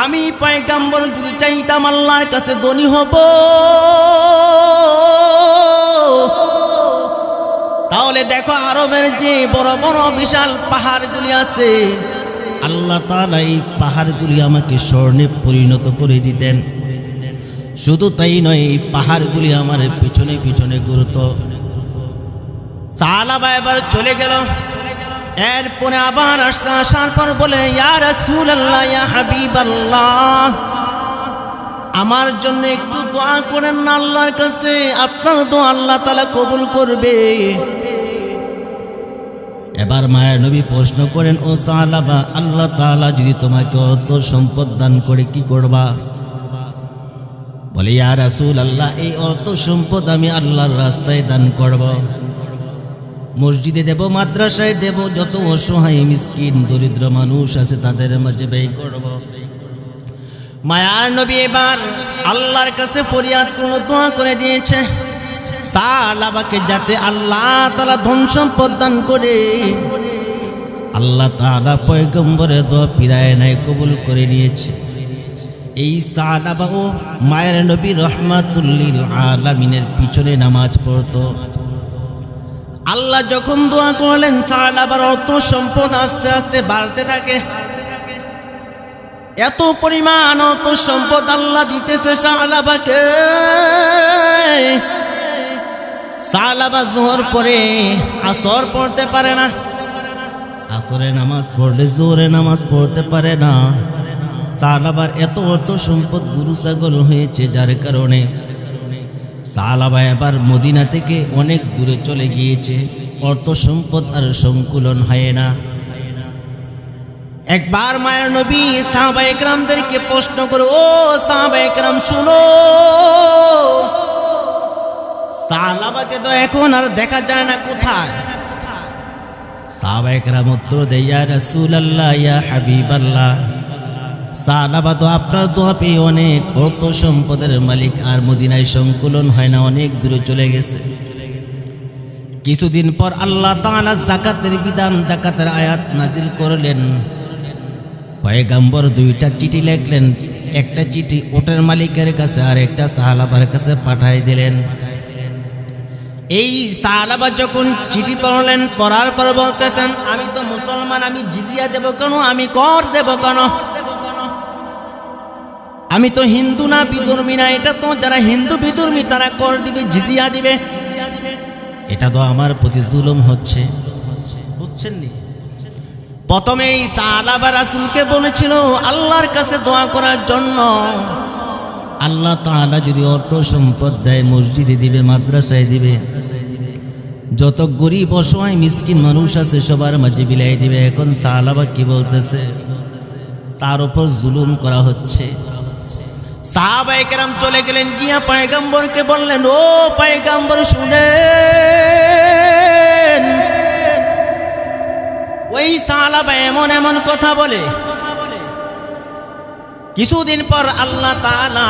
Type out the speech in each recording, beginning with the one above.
আমি পয়গম্বর যদি চাইতাম আল্লাহর কাছে ধনী হব, তাহলে দেখো আরবের যে বড় বড় বিশাল পাহাড়গুলি আছে, আল্লাহ তাআলা এই পাহাড়গুলি আমাকে স্বর্ণে পরিণত করে দিতেন। শুধু তাই নয়, এই পাহাড়গুলি আমার পিছনে পিছনে ঘুরতো। সাহাবা এবার চলে গেল। এরপরে আবার আসার পর বলে, ইয়া রাসূলুল্লাহ, ইয়া হাবিবাল্লাহ, আমার জন্য একটু দোয়া করেন না আল্লাহর কাছে, আপনার দোয়া আল্লাহ তাআলা কবুল করবে। এবার মায়ের নবী প্রশ্ন করেন, ও সাহাবা, আল্লাহ তাআলা যদি তোমাকে অর্থ সম্পদ দান করে কি করবা? বলে, ইয়া রাসূলুল্লাহ, এই অর্থ সম্পদ আমি আল্লাহর রাস্তায় দান করব, মসজিদে দেব, মাদ্রাসায় দেব, যত অসহায় মিসকিন দরিদ্র মানুষ আছে তাদের মাঝে ব্যয় করব। মায়ার নবী এবার আল্লাহর কাছে ফরিয়াদ করে দোয়া করে দিয়েছে সাহাবাকে যাতে আল্লাহ তাআলা ধন সম্পদ দান করে। আল্লাহ তাআলা পয়গম্বরের দোয়া ফিরায় নাই, কবুল করে নিয়েছে। এই সাহাবা ও মায়ের নবী রহমাতুল লিল আলামিনের পিছনে নামাজ পড়তো। আল্লাহ যখন দোয়া করলেন, সাহাবার অর্থ সম্পদ আস্তে আস্তে বাড়তে থাকে। এত পরিমাণ অর্থ সম্পদ আল্লাহ দিতেছে সাহাবাকে। সাহাবা জোহর পরে আসর পড়তে পারে না, আসরে নামাজ পড়লে জোহরে নামাজ পড়তে পারে না। সাহাবার এত অর্থ সম্পদ গরু ছাগল হয়েছে, যার কারণে সাহাবা এবার মদিনা থেকে অনেক দূরে চলে গিয়েছে, অর্থ সম্পদ আর সংকুলন হয় না। একবার মায়ের নবী সাহাবায়ে কেরামদেরকে প্রশ্ন করে, ও সাহাবায়ে কেরাম শুনো, সাহাবাকে তো এখন আর দেখা যায় না, কোথায়? সাহাবায়ে কেরাম উত্তর দেয়, ইয়া রাসূলুল্লাহ, ইয়া হাবিবাল্লাহ, সাহাবা তো আপনার দোয়া পেয়ে অনেক অর্থ সম্পদের মালিক, আর মদিনায় সংকুলন হয় না, অনেক দূরে চলে গেছে। কিছুদিন পর আল্লাহ তাআলা যাকাতের বিধান, যাকাতের আয়াত নাজিল করলেন। পয়গম্বর দুইটা চিঠি লিখলেন, একটা চিঠি ওটের মালিকের কাছে আর একটা সাহাবার কাছে পাঠিয়ে দিলেন। এই সাহাবা যখন চিঠি পড়লেন, পড়ার পর বলতেছেন, আমি তো মুসলমান, আমি জিজিয়া দেব কেন, আমি কর দেব কেন? আমি তো হিন্দু না, বিধর্মী না, এটা তো যারা হিন্দু বিধর্মী তারা কর দিবে, জিজিয়া দিবে, এটা তো আমার প্রতি জুলুম হচ্ছে। বুঝছেন নি? প্রথমে এই সাহাবা রাসূলকে বলেছিল আল্লাহর কাছে দোয়া করার জন্য। আল্লাহ তাআলা যদি অর্থ সম্পদ দেয়, মসজিদে দিবে, মাদ্রাসায় দিবে, যত গরিব অসহায় মিসকিন মানুষ আছে সবার মাঝে বিলাই দিবে। এখন সাহাবা কি বলতেছে, তার উপর জুলুম করা হচ্ছে। সাহাবায়ে কেরাম চলে গেলেন, গিয়া পয়গম্বরকে বললেন, ও পয়গম্বর শুনেন, ওই সাহাবা এমন এমন কথা বলে। কিছুদিন পর আল্লাহ তাআলা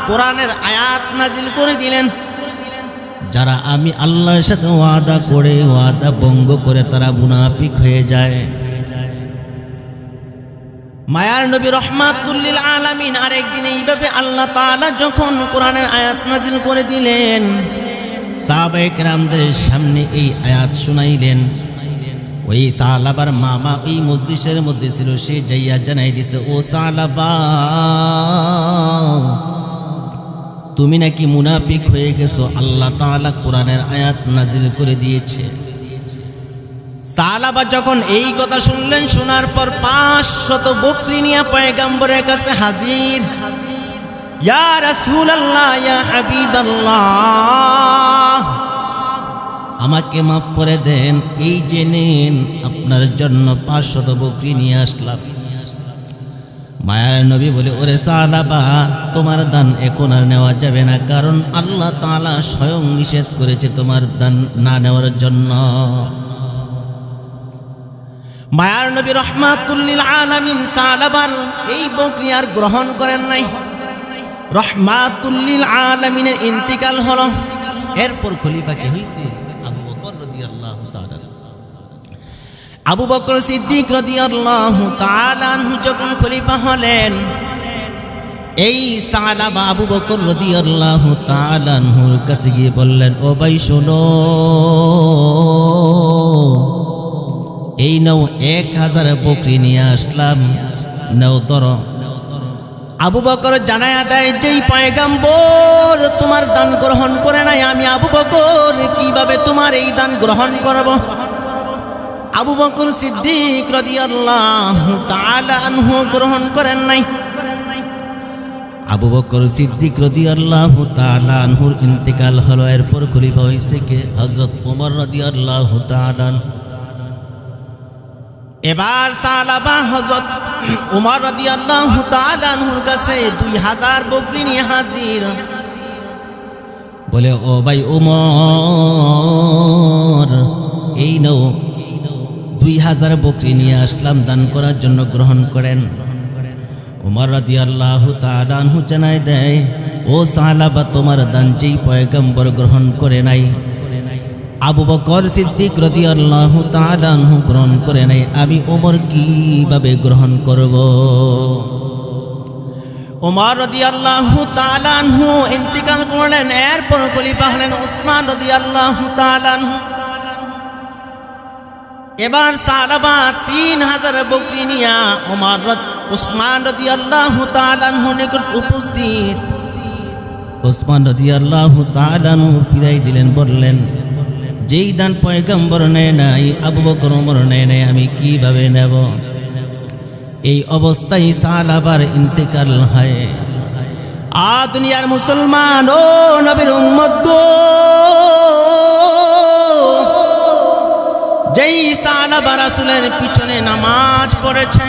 কোরআনের আয়াত নাজিল করে দিলেন, যারা আমি আল্লাহর সাথে ওয়াদা করে ওয়াদা ভঙ্গ করে তারা মুনাফিক হয়ে যায়। মায়ার নবী রহমাতুল লিল আলামিন আরেকদিন এইভাবে আল্লাহ তাআলা যখন কোরআনের আয়াত নাজিল করে দিলেন, সাহাবায়ে কেরামদের সামনে এই আয়াত শুনাইলেন। ওই সাহাবার মামা এই মজলিসের মধ্যে ছিল, সে যাইয়া জানাই দিছে, ও সাহাবা, তুমি নাকি মুনাফিক হয়ে গেছো, আল্লাহ তাআলা কোরআনের আয়াত নাজিল করে দিয়েছে। সাহাবা যখন এই কথা শুনলেন, শোনার পর 500 বকরি নিয়ে পয়গম্বরের কাছে হাজির। ইয়া রাসূলুল্লাহ, ইয়া হাবিবাল্লাহ, আমাকে মাফ করে দেন, এই যে নেন, আপনার জন্য 500 বকরি নিয়ে আসলাম। মায়ার নবী বলে, ওরে সাহাবা, তোমার দান এখন আর নেওয়া যাবে না, কারণ আল্লাহ তাআলা স্বয়ং নিষেধ করেছে তোমার দান না নেওয়ার জন্য। মায়ার নবী রহমাতুল লিল আলামিন সাহাবার এই বকরি আর গ্রহণ করেন নাই। রহমাতুল লিল আলামিনের ইন্তিকাল হলো। এরপর খলিফা কে হইছে? আবু বকর রাদিয়াল্লাহু তাআলা। আবু বকর সিদ্দিক রাদিয়াল্লাহু তাআলা আনহু যখন খলিফা হলেন, এই সাহাবা আবু বকর রাদিয়াল্লাহু তাআলা আনহুর কাছে গিয়ে বললেন, ও ভাই শোনো, এই নাও 1000 বকরি নিয়ে আসলাম, নাও ধরো। আবু বকর জানায়া দেয়, যেই পয়গম্বর তোমার দান গ্রহণ করে নাই, আমি আবু বকর কিভাবে তোমার এই দান গ্রহণ করব? আবু বকর সিদ্দিক রাদিয়াল্লাহু তাআলা আনহু গ্রহণ করেন নাই। আবু বকর সিদ্দিক রাদিয়াল্লাহু তাআলা আনহুর ইন্তেকাল হলো, এরপর খলিফা হইছে কে? হযরত ওমর রাদিয়াল্লাহু তাআলা। এবার সাহাবা হযরত ওমর রাদিয়াল্লাহু তাআলা আনহুর কাছে 2000 বকরি নিয়ে হাজির। বলে, ও ভাই ওমর, এই নাও 2000 বকরি নিয়ে আসলাম, দান করার জন্য গ্রহণ করেন। ওমর রাদিয়াল্লাহু তাআলা আনহু জানায় দেয়, ও সাহাবা, তোমার দান যেই পয়গম্বর গ্রহণ করে নাই, আবু বকর সিদ্দিক রাদিয়াল্লাহু তাআলা আনহু গ্রহণ করে নাই, আমি ওমর কিভাবে গ্রহণ করব? ওমর রাদিয়াল্লাহু তাআলা আনহু ইন্তেকাল করলেন, এরপর খলিফা হলেন উসমান রাদিয়াল্লাহু তাআলা আনহু। এবার সাহাবা 3000 বকরি নিয়া উসমান রাদিয়াল্লাহু তাআলা আনহু নিকট উপস্থিত। উসমান রাদিয়াল্লাহু তাআলা আনহু ফিরাই দিলেন, বললেন, যেই দান পয়গম্বর নেয় নাই, আবু বকর ওমর নেয় নাই, আমি কিভাবে নেব? এই অবস্থায় সাহাবার ইন্তেকাল হয়। দুনিয়ার মুসলমান ও নবীর উম্মত গো, যেই সাহাবা রাসূলের পিছনে নামাজ পড়েছে,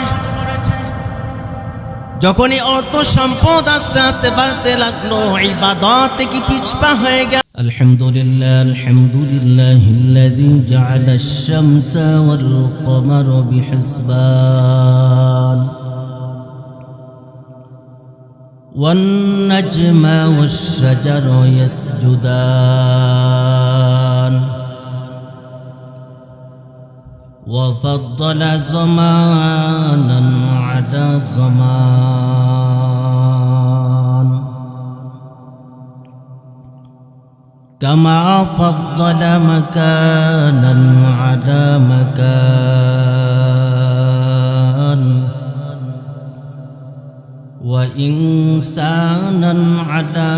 যখনই অর্থ সম্পদ আস্তে আস্তে বাড়তে লাগলো, ইবাদত থেকে পিছপা হয়ে গেল। আলহামদুলিল্লাহ, আলহামদুলিল্লাহিল্লাযী জাআলা আশ-শামসা ওয়াল কমারা বিহিসবান ওয়ান নাজমা ওয়াশ-শাজারু ইয়াসজুদান وفضل زمانا على زمان كما فضل مكانا على مكان وإنسانا على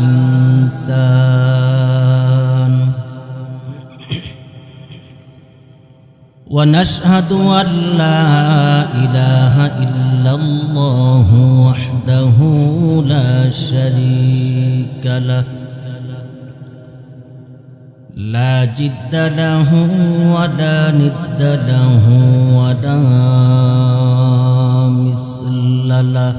إنسان ونشهد أن لا إله إلا الله وحده لا شريك له لا جد له ولا ند له ولا مثل له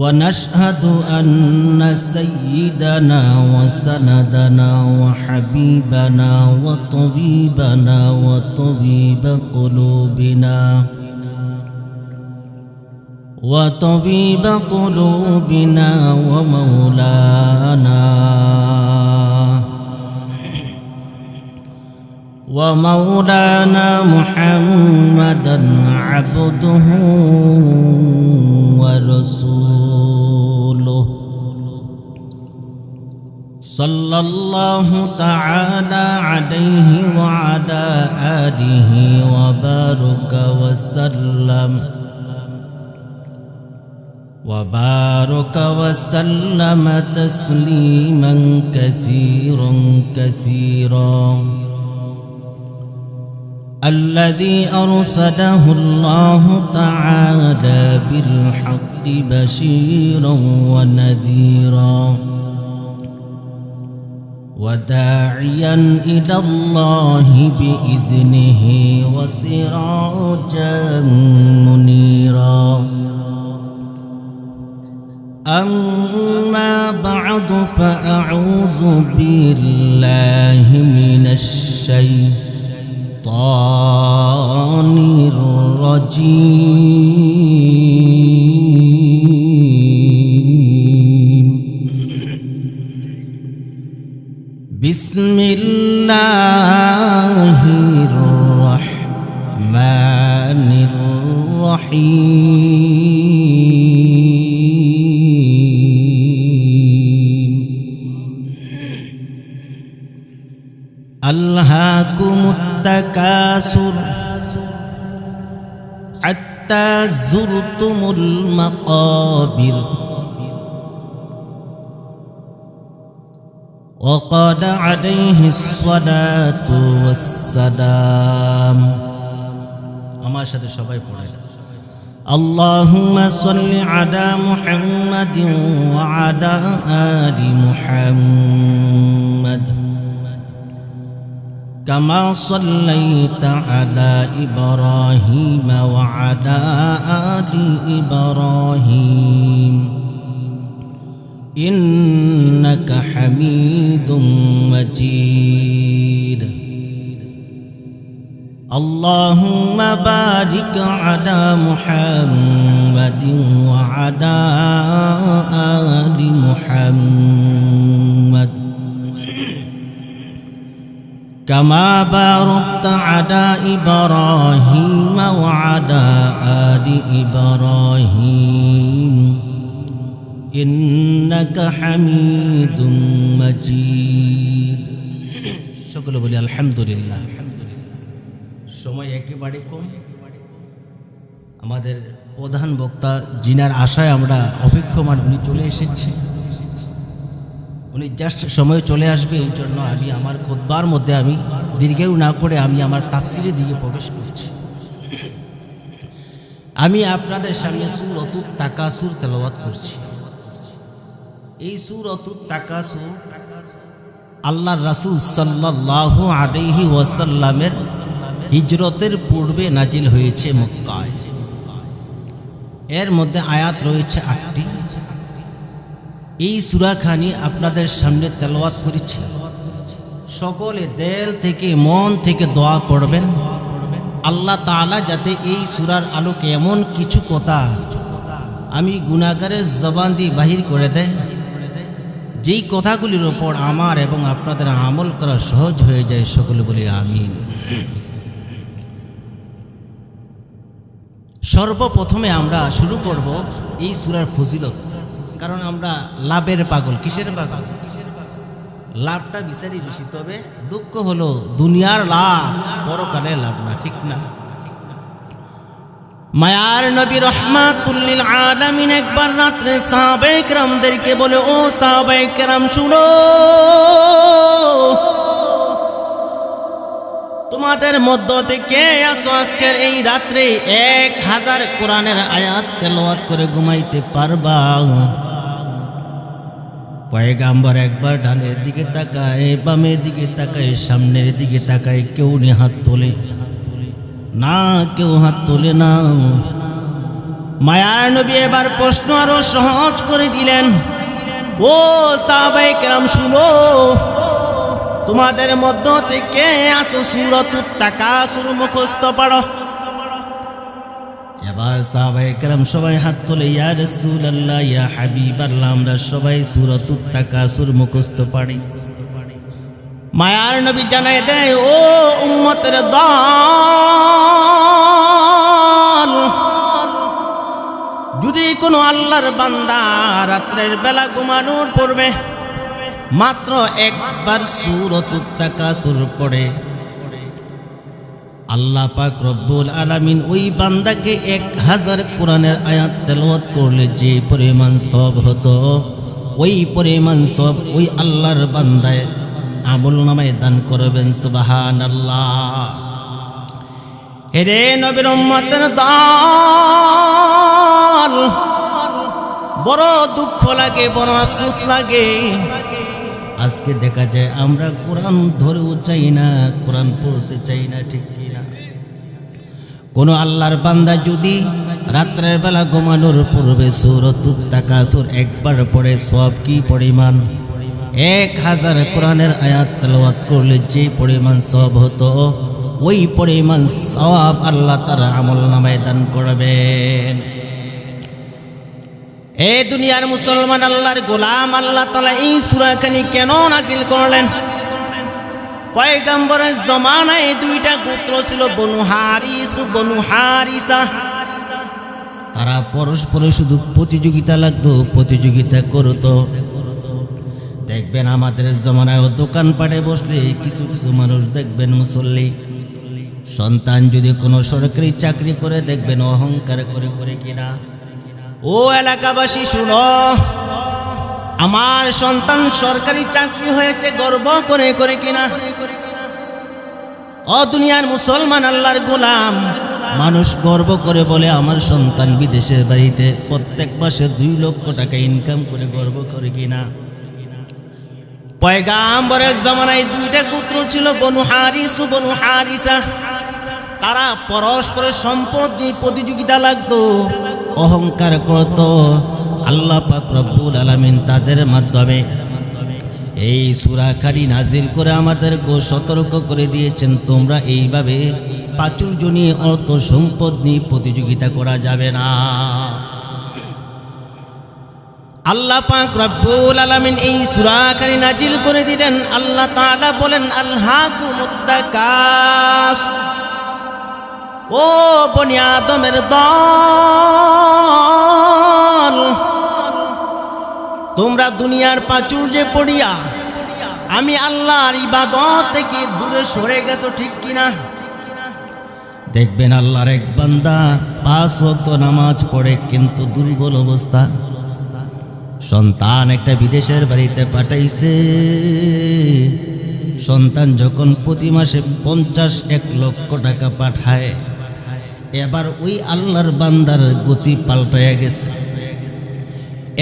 ونشهد أن سيدنا وسندنا وحبيبنا وطبيبنا وطبيب قلوبنا ومولانا محمدا عبده ورسوله صلى الله تعالى عليه وعلى آله وبارك وسلم تسليما كثيرا كثيرا الذي أرسله الله تعالى بالحق بشيرا ونذيرا وداعيا إلى الله بإذنه وسراجا منيرا أما بعد فأعوذ بالله من الشيطان الرجيم بسم الله الرحيم ألهاكم التكاثر حتى زرتم المقابر وقال عليه الصلاة والسلام আমার সাথে সবাই পড়ে اللهم صل على محمد وعلى آل محمد كما صليت على إبراهيم وعلى آل إبراهيم إنك حميد مجيد اللهم بارك على محمد وعلى آل محمد كما باركت على إبراهيم وعلى آل إبراهيم إنك حميد مجيد সকলে বলি আলহামদুলিল্লাহ সময় একেবারে কম আমাদের প্রধান বক্তা জিনার আশায় আমরা অপেক্ষমান উনি চলে এসেছে উনি জাস্ট সময় চলে আসবে এই জন্য আমি আমার খুতবার মধ্যে আমি দীর্ঘায়ু না করে আমি আমার তাফসিরের দিকে প্রবেশ করছি আমি আপনাদের সামনে সূরাতুত তাকাসুর তেলাওয়াত করছি এই সূরাতুত তাকাসুর আল্লাহর রাসূল সাল্লাল্লাহু আলাইহি ওয়াসাল্লামের হিজরতের পূর্বে নাজিল হয়েছে মক্কায় এর মধ্যে আয়াত রয়েছে 8টি এই সূরাখানি আপনাদের সামনে তেলাওয়াত করেছি সকলে দিল থেকে মন থেকে দোয়া করবেন আল্লাহ তাআলা যাতে এই সূরার আলোকে এমন কিছু কথা আমি গুনাহগারের জবান দিয়ে বাহির করে দেয় যেই কথাগুলির উপর আমার এবং আপনাদের আমল করা সহজ হয়ে যায় সকলে বলি আমিন সর্বপ্রথমে আমরা শুরু করব এই সূরার ফজিলত কারণ আমরা লাভের পাগল কিসের পাগল লাভটা বিচারি বেশি তবে দুঃখ হলো দুনিয়ার লাভ পরকালে লাভ না ঠিক না মায়ার নবী রাহমাতুল লিল আলামিন একবার রাতে সাহাবায়ে কেরামদেরকে বলে ও সাহাবায়ে কেরাম শুনো তোমাদের মধ্য থেকে আসো আজকের এই রাত্রে 1000 কোরআনের আয়াত তেলাওয়াত করে ঘুমাইতে পারবা পয়গাম্বর একবার ডানের দিকে তাকায় বামের দিকে তাকায় সামনের দিকে তাকায় কেউ নে হাত তোলে না কেউ হাত তোলে না মায়ার নবী এবার প্রশ্ন আরো সহজ করে দিলেন ও সাহাবায়ে কেরাম শুনো তোমাদের মধ্য থেকে আসো সূরাতুত তাকাসুর মুখস্থ পড়ো এবার সাহাবায়ে কেরাম সবাই হাত তোলে ইয়া রাসূলুল্লাহ ইয়া হাবিবাল্লাহ আমরা সবাই সূরাতুত তাকাসুর মুখস্থ পড়ি মায়ার নবী জানায় দেয় ও উম্মতের দল যদি কোনো আল্লাহর বান্দা রাতের বেলা ঘুমানোর পূর্বে মাত্র একবার সূরাতুত তাকাসুর পড়ে আল্লাহ পাক রব্বুল আলামিন ওই বান্দাকে 1000 কোরআনের আয়াত তেলাওয়াত করলে যে পরিমাণ সওয়াব হতো ওই পরিমাণ সওয়াব ওই আল্লাহর বান্দায় আমলনামায় দান করবেন সুবহানাল্লাহ হে নবীর উম্মতের দল বড় দুঃখ লাগে বড় আফসোস লাগে আজকে দেখা যায় আমরা কোরআন ধরেও চাই না কোরআন পড়তে চাই না ঠিক কিনা কোন আল্লাহর বান্দা যদি রাতের বেলা ঘুমানোর পূর্বে সূরাতুত তাকাসুর একবার পড়ে সওয়াব কি পরিমাণ 1000 কোরআনের আয়াত তেলাওয়াত করলে যে পরিমাণ সওয়াব হতো ওই পরিমাণ সওয়াব আল্লাহ তার আমলনামায় দান করবেন এ দুনিয়ার মুসলমান আল্লাহর গোলাম আল্লাহ তাআলা এই সূরাখানি কেন নাজিল করলেন পয়গম্বরের জমানায় দুইটা গোত্র ছিল বনু হারিস ও বনু হারিসা তারা পরস্পরে শুধু প্রতিযোগিতা লাগতো, প্রতিযোগিতা করতো। দেখবেন আমাদের জমানায় দোকানপাটে বসলে কিছু কিছু মানুষ দেখবেন মুসল্লি, সন্তান যদি কোনো সরকারি চাকরি করে দেখবেন অহংকার করে করে কিনা। ও এলাকাবাসী শুনো, আমার সন্তান সরকারি চাকরি হয়েছে গর্ব করে করে কিনা। ও দুনিয়ার মুসলমান আল্লাহর গোলাম, মানুষ গর্ব করে বলে আমার সন্তান বিদেশের বাড়িতে প্রত্যেক মাসে 2 লক্ষ টাকা ইনকাম করে গর্ব করে কিনা। পয়গাম্বরের জামানায় 2টা গোত্র ছিল, বনু হারিস ও বনু হারিসা। তারা পরস্পরের সম্পদ নিয়ে প্রতিযোগিতা লাগতো, অহংকার করত। আল্লাহ পাক রব্বুল আলামিন তাদের মাধ্যমে এই সূরা কারি নাজিল করে আমাদেরকে সতর্ক করে দিয়েছেন, তোমরা এইভাবে প্রাচুর্য নিয়ে অর্থ সম্পদ নিয়ে প্রতিযোগিতা করা যাবে না। আল্লাহ পাক রব্বুল আলামিন এই সূরা কারি নাজিল করে দিলেন। আল্লাহ তাআলা বলেন, আলহাকুমুত তাকাসুর, ও বনি আদমের দল, তোমরা দুনিয়ার প্রাচুর্যে পড়িয়া আমি আল্লাহর ইবাদত থেকে দূরে সরে গেছো, ঠিক কিনা? দেখবেন আল্লাহর এক বান্দা 5 ওয়াক্ত নামাজ পড়ে কিন্তু দুর্বল অবস্থা। সন্তান একটা বিদেশের বাড়িতে পাঠাইছে, সন্তান যখন প্রতি মাসে 50-1 লক্ষ টাকা পাঠায়, এবার ওই আল্লাহর বান্দার গতি পাল্টায়া গেছে।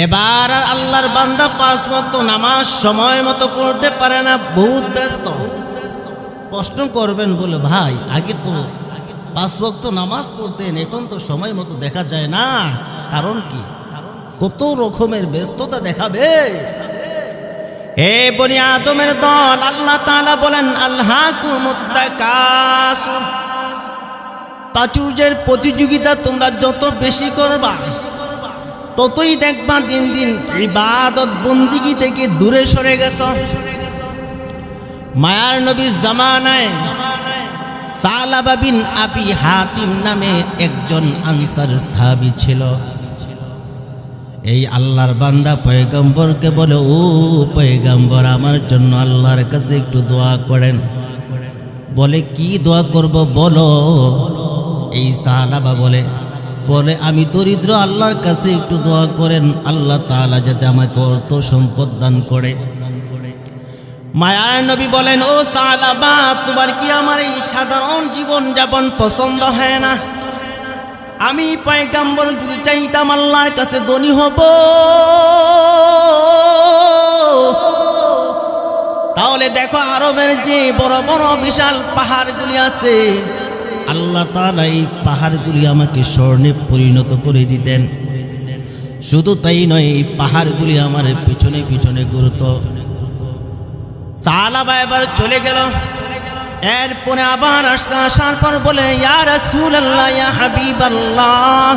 এবার আর আল্লাহর বান্দা 5 ওয়াক্ত নামাজ সময় মতো পড়তে পারে না, বহুত ব্যস্ত। প্রশ্ন করবেন বলে, ভাই আগে তো 5 ওয়াক্ত নামাজ পড়তেন, এখন তো সময় মতো দেখা যায় না, কারণ কি? কত রকমের ব্যস্ততা দেখাবে। এ বনি আদমের দল, আল্লাহ তাআলা বলেন, আলহাকুমুত তাকাসুর, প্রাচুর্যের প্রতিযোগিতা তোমরা যত বেশি করবা ততই দেখবা দিন দিন ইবাদত বন্দিগি থেকে দূরে সরে গেছো। মায়ার নবীর জামানায় সালাবা বিন আবি হাতিম নামে একজন আনসার সাহাবী ছিল। এই আল্লাহর বান্দা পয়গম্বরকে বলে, ও পয়গম্বর, আমার জন্য আল্লাহর কাছে একটু দোয়া করেন। বলে, কি দোয়া করব বলো? এই সাহাবা বলে, আমি দরিদ্র, আল্লাহর কাছে একটু দোয়া করেন, আল্লাহ তাআলা যাতে আমাকে অর্থ সম্পদ দান করে। মায়ার নবী বলেন, ও সাহাবা, তোমার কি আমার এই সাধারণ জীবন যাপন পছন্দ হয় না? আমি পয়গম্বর যদি চাইতাম আল্লাহর কাছে ধনী হব, তাহলে দেখো আরবের যে বড় বড় বিশাল পাহাড়গুলি আছে, আল্লাহ তাআলা এই পাহাড়গুলি আমাকে স্বর্ণে পরিণত করে দিতেন। শুধু তাই নয়, এই পাহাড়গুলি আমার পিছনে পিছনে ঘুরতো। সাহাবা এবার চলে গেল। এরপরে আবার আসার পর বলে, ইয়া রাসূলুল্লাহ, ইয়া হাবিবাল্লাহ,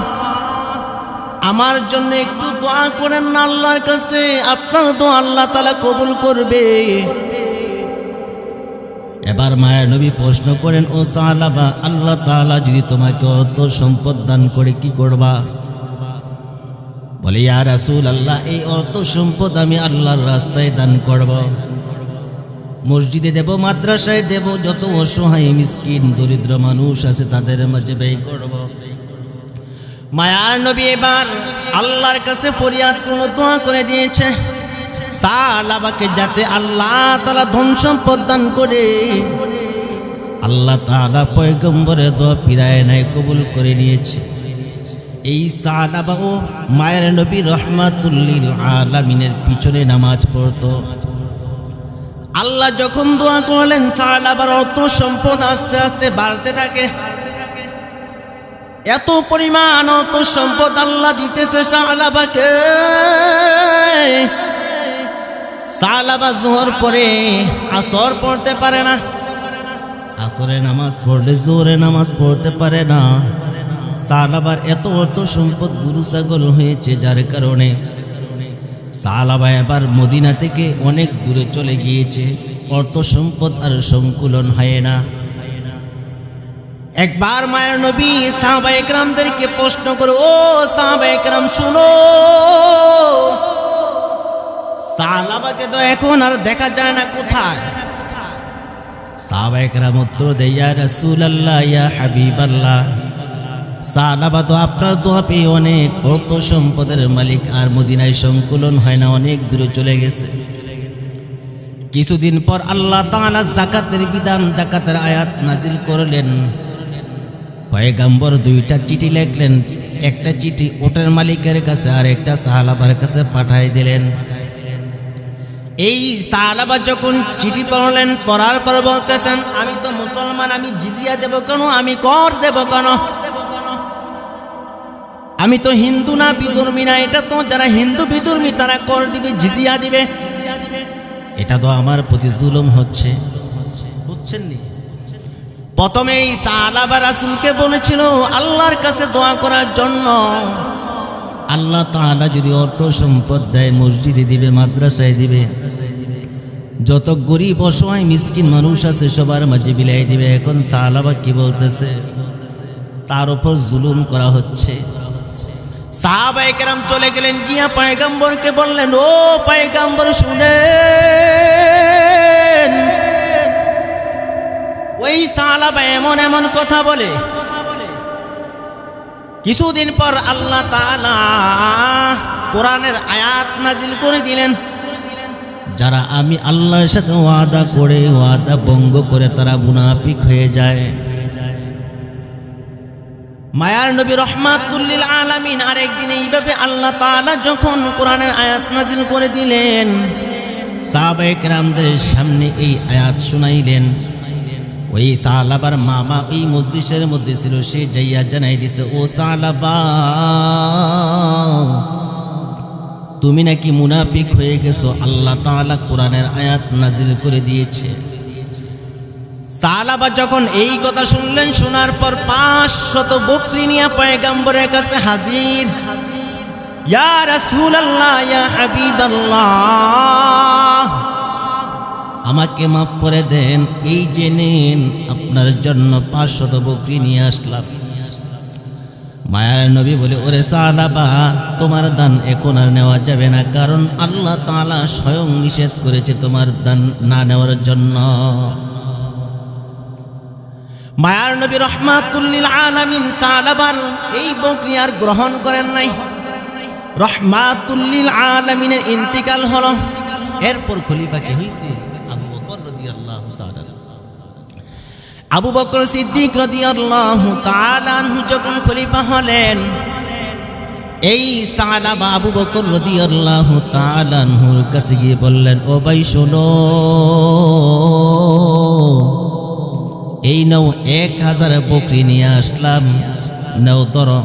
আমার জন্য একটু দোয়া করেন না আল্লাহর কাছে, আপনার দোয়া আল্লাহ তাআলা কবুল করবে। এবার মায়ের নবী প্রশ্ন করেন, ও সাহাবা, আল্লাহ তাআলা যদি তোমাকে অর্থ সম্পদ দান করে কি করবা? বলে, ইয়া রাসূলুল্লাহ, এই অর্থ সম্পদ আমি আল্লাহর রাস্তায় দান করব, মসজিদে দেব, মাদ্রাসায় দেব, যত অসহায় মিসকিন দরিদ্র মানুষ আছে তাদের মাঝে ব্যয় করব। মায়ার নবী এবার আল্লাহর কাছে ফরিয়াদ করে দোয়া করে দিয়েছে, সাহাবাকে যাতে আল্লাহ তাআলা ধন সম্পদ দান করে। আল্লাহ তাআলা পয়গম্বরের দোয়া ফিরায় নাই, কবুল করে নিয়েছে। এই সাহাবা ও মায়ের নবী রাহমাতুল লিল আলামিনের পিছনে নামাজ পড়তো। আল্লাহ যখন দোয়া করলেন, সাহাবার অর্থ সম্পদ আস্তে আস্তে বাড়তে থাকে। এত পরিমাণ অর্থ সম্পদ আল্লাহ দিতেছে সাহাবাকে। সাহাবা যোহর পরে আসর পড়তে পারে না, আসরে নামাজ পড়লে জোহরে নামাজ পড়তে পারে না। সাহাবার এত অর্থ সম্পদ গরু ছাগল হয়েছে, যার কারণে সাহাবা এবার মদিনা থেকে অনেক দূরে চলে গিয়েছে, অর্থ সম্পদ আর সংকুলন হয় না। একবার মায়ের নবী সাহাবায়ে কেরামদেরকে প্রশ্ন করে, ও সাহাবায়ে কেরাম শুনো, সাহাবাকে তো এখন আর দেখা যায় না, কোথায়? সাহাবায়ে কেরাম উত্তর দেয়, ইয়া রাসূলুল্লাহ, ইয়া হাবিবাল্লাহ, সাহাবা তো আপনার দোয়া পেয়ে অনেক অর্থ সম্পদের মালিক, আর মদিনায় সংকুলন হয় না, অনেক দূরে চলে গেছে। কিছুদিন পর আল্লাহ তাআলা যাকাতের বিধান, যাকাতের আয়াত নাজিল করলেন। পয়গম্বর দুইটা চিঠি লিখলেন, একটা চিঠি ওটের মালিকের কাছে আর একটা সাহাবার কাছে পাঠিয়ে দিলেন। এই সাহাবা যখন চিঠি পড়লেন, পড়ার পর বলতেছেন, আমি তো মুসলমান, আমি জিজিয়া দেব কেন, আমি কর দেব কেন? আমি তো হিন্দু না, বিধর্মী না, এটা তো যারা হিন্দু বিধর্মী তারা কর দিবে, জিজিয়া দিবে, এটা তো আমার প্রতি জুলুম হচ্ছে। বুঝছেন নি? প্রথমে এই সাহাবা রাসূলকে বলেছিল আল্লাহর কাছে দোয়া করার জন্য, আল্লাহ তাআলা যদি অর্থ সম্পদ দেয় মসজিদে দিবে, মাদ্রাসায় দিবে, যত গরিব অসহায় মিসকিন মানুষ আছে সবার মাঝে বিলাই দিবে। এখন সাহাবা কি বলতেছে, তার উপর জুলুম করা হচ্ছে। সাহাবায়ে কেরাম চলে গেলেন, গিয়া পয়গম্বরকে বললেন, ও পয়গম্বর শুনেন, ওই সাহাবা এমন এমন কথা বলে। কিছুদিন পর আল্লাহ তাআলা কোরআনের আয়াত নাজিল করে দিলেন, যারা আমি আল্লাহর সাথে ওয়াদা করে ওয়াদা ভঙ্গ করে তারা মুনাফিক হয়ে যায়। মায়ার নবী রহমাতুল লিল আলামিন আরেকদিন এইভাবে আল্লাহ তাআলা যখন কোরআনের আয়াত নাজিল করে দিলেন, সাহাবায়ে কেরামদের সামনে এই আয়াত শুনাইলেন। ওই সাহাবার মামা এই মজলিসের মধ্যে ছিল, সে যাইয়া জানাই দিছে, ও সাহাবা, তুমি নাকি মুনাফিক হয়ে গেছো, আল্লাহ তাআলা কোরআনের আয়াত নাজিল করে দিয়েছে। সাহাবা যখন এই কথা শুনলেন, শোনার পর 500 বকরি নিয়ে পয়গম্বরের কাছে হাজির। ইয়া রাসূলুল্লাহ, ইয়া হাবিবাল্লাহ, আমাকে মাফ করে দেন, এই যে নেন আপনার জন্য 500 বকরি নিয়ে আসলাম। মায়ার নবী বলে, ওরে সাহাবা, তোমার দান এখন আর নেওয়া যাবে না, কারণ আল্লাহ তাআলা স্বয়ং নিষেধ করেছে তোমার দান না নেওয়ার জন্য। মায়ার নবী রহমাতুল লিল আলামিন সাহাবার এই বকরি আর গ্রহণ করেন নাই। রহমাতুল লিল আলামিনের ইন্তিকাল হলো। এরপর খলিফা কে হইছে? আবু বকর রাদিয়াল্লাহু তাআলা। আবু বকর সিদ্দিক রাদিয়াল্লাহু তাআলা আনহু যখন খলিফা হলেন, এই সাহাবা আবু বকর রাদিয়াল্লাহু তাআলা আনহুর কাছে গিয়ে বললেন, ও ভাই শোনো, এই নাও 1000 বকরি নিয়ে আসলাম, নাও ধরো।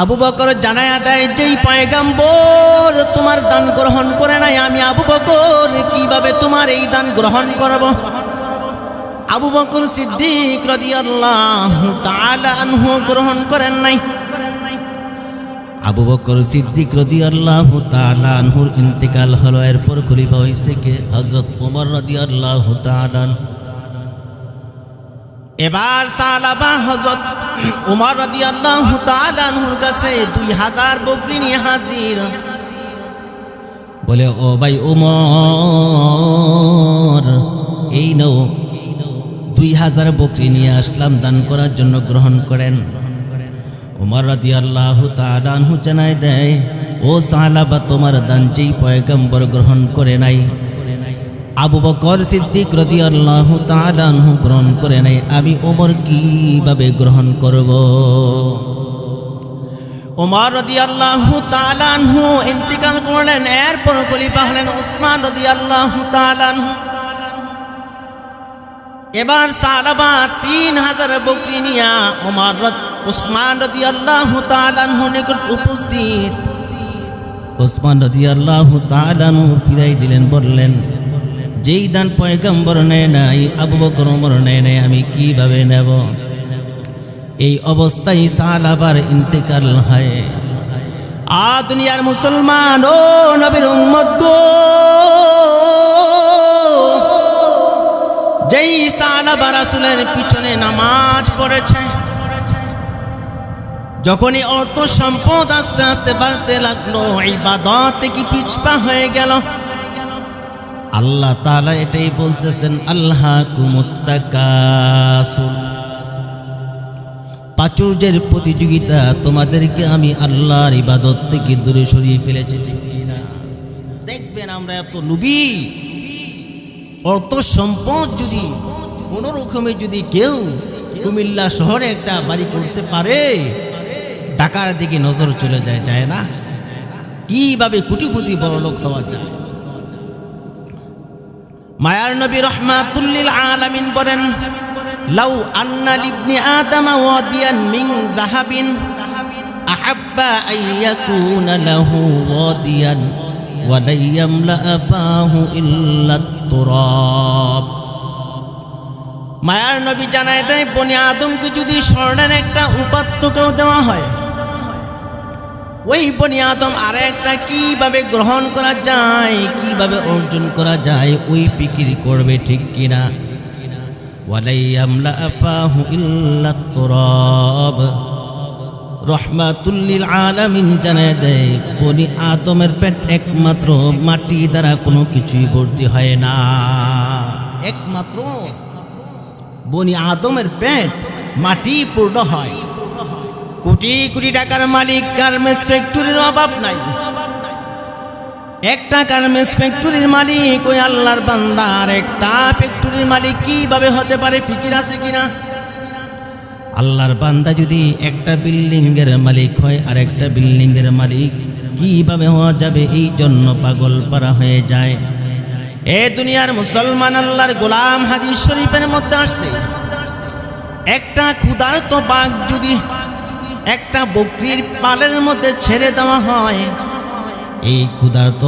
আবু বকর জানায়া দেয়, যেই পয়গম্বর তোমার দান গ্রহণ করে নাই, আমি আবু বকর কিভাবে তোমার এই দান গ্রহণ করব? আবু বকর সিদ্দিক রাদিয়াল্লাহু তাআলা আনহু গ্রহণ করেন নাই। আবু বকর সিদ্দিক রাদিয়াল্লাহু তাআলা আনহুর ইন্তিকাল হলো। এরপর খলিফা হইছে কে? হযরত ওমর রাদিয়াল্লাহু তাআলা। এবার সাহাবা হযরত ওমর রাদিয়াল্লাহু তাআলা আনহুর কাছে 2000 বকরি নিয়ে হাজির। বলে, ও ভাই ওমর, এই নাও 2000 বকরি নিয়ে আসলাম, দান করার জন্য গ্রহণ করেন। ওমর রাদিয়াল্লাহু তাআলা আনহু জানায় দেয়, ও সাহাবা, তোমার দান যেই পয়গম্বর গ্রহণ করে নাই, আবু বকর সিদ্দিক রাদিয়াল্লাহু তাআলা আনহু গ্রহণ করে নাই, আমি ওমর কিভাবে গ্রহণ করব? ওমর রাদিয়াল্লাহু তাআলা আনহু ইন্তিকাল করলেন। এরপর খলিফা হলেন উসমান রাদিয়াল্লাহু তাআলা আনহু। এবার সাহাবা 3000 বকরি নিয়া উসমান রাদিয়াল্লাহু তাআলা আনহু নিকট উপস্থিত। উসমান রাদিয়াল্লাহু তাআলা আনহু ফিরাই দিলেন, বললেন, যেই দান পয়গম্বর নেয় নাই, আবু বকর ওমর নেয় নাই, আমি কিভাবে নেব? এই অবস্থায় সাহাবার ইন্তেকাল হয়। দুনিয়ার মুসলমান ও নবীর উম্মত গো, যেই সাহাবা রাসূলের পিছনে নামাজ পড়েছে, যখনই অর্থ সম্পদ আস্তে আস্তে বাড়তে লাগলো, ইবাদত কি পিছপা হয়ে গেল। আল্লাহ তাআলা এটাই বলতেছেন, আল্লাহকুমুত তাকাসুর, প্রাচুর্যের প্রতিযোগিতা তোমাদেরকে আমি আল্লাহর ইবাদত থেকে দূরে সরিয়ে ফেলেছি, ঠিক কিনা? দেখবেন আমরা এত লোভী, অর্থ সম্পদ যদি কোনো রকমে যদি কেউ কুমিল্লা শহরে একটা বাড়ি করতে পারে, টাকার দিকে নজর চলে যায়, যায় না? কিভাবে কোটিপতি বড় লোক হওয়া যায়। মায়ার নবী রাহমাতুল লিল আলামিন বলেন, লাউ আন্না লিবনি আদম ওয়াদিয়ান মিন যাহাবিন আহাব্বা আন ইয়াকুনা লাহু ওয়াদিয়ান ওয়া লা ইয়ামলা ফাহু ইল্লা তুরাব। মায়ার নবী জানায় দেয়, বনি আদমকে যদি স্বর্ণের একটা উপাত্তকেও দেওয়া হয়, ওই বনি আদম আর একটা কিভাবে গ্রহণ করা যায়, কিভাবে অর্জন করা যায়, ওই ফিকির করবে, ঠিক কিনা? ওয়ালাই আমলা আফাহু ইল্লা তুরাব। রাহমাতুল লিল আলামিন জানায় দেয়, বনি আদমের পেট একমাত্র মাটি দ্বারা কোনো কিছুই ভর্তি হয় না। একমাত্র বনি আদমের পেট মাটি পূর্ণ হয়। কোটি কোটি টাকার মালিক, গার্মেন্টস ফ্যাক্টরির অভাব নাই। একটা গার্মেন্টস ফ্যাক্টরির মালিক ওই আল্লাহর বান্দা, আর একটা ফ্যাক্টরির মালিক কিভাবে হতে পারে? ফিকির আছে কিনা? আল্লাহর বান্দা যদি একটা বিল্ডিং এর মালিক হয়, আর একটা বিল্ডিং এর মালিক কিভাবে হওয়া যাবে? এই জন্য পাগল পারা হয়ে যায়। এ দুনিয়ার মুসলমান, আল্লাহর গোলাম, হাদিস শরীফের মধ্যে আসছে, একটা ক্ষুধার্ত বাঘ যদি একটা বকরির পালের মধ্যে ছেড়ে দেওয়া হয়, এই ক্ষুধার্ত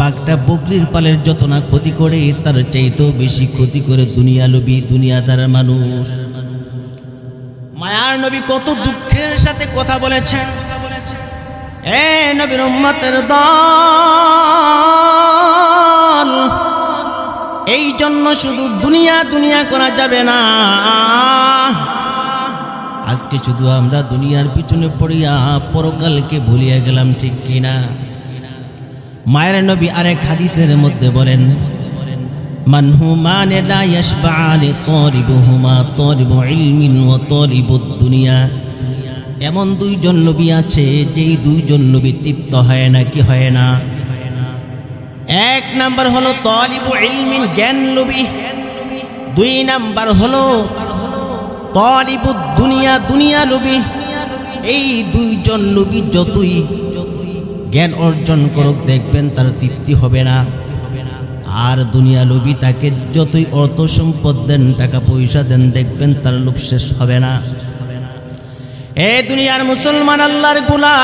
বাঘটা বকরির পালের যত না ক্ষতি করে, তার চাইতেও বেশি ক্ষতি করে দুনিয়া লোভী, দুনিয়াদার মানুষ। মায়ার নবী কত দুঃখের সাথে কথা বলেছেন। এ নবীর উম্মতের দল, এই জন্য শুধু দুনিয়া দুনিয়া করা যাবে না। আজকে শুধু আমরা দুনিয়ার পিছনে পড়িয়া পরকালকে ভুলিয়া গেলাম, ঠিক কিনা? মায়ের নবী আরেক হাদিসের মধ্যে বলেন, মানহুমান লা ইয়াশবাআনি তারিবুহুমা তারিবু ইলমিন ওয়া তারিবুদ দুনিয়া। এমন দুইজন নবী আছে, যেই দুইজন নবী তৃপ্ত হয় না, কি হয় না? এক নাম্বার হলো তালিবু ইলমিন, জ্ঞান লোভী। দুই নাম্বার হলো তালিবুদ দুনিয়া, দুনিয়া লোভী। এই দুইজন লোভী যতই জ্ঞান অর্জন করুক, দেখবেন তার তৃপ্তি হবে না। আর দুনিয়া লোভী তাকে যতই অর্থ সম্পদ দেন, টাকা পয়সা দেন, দেখবেন তার লোভ শেষ হবে না। এ দুনিয়ার মুসলমান, আল্লাহর গোলাম,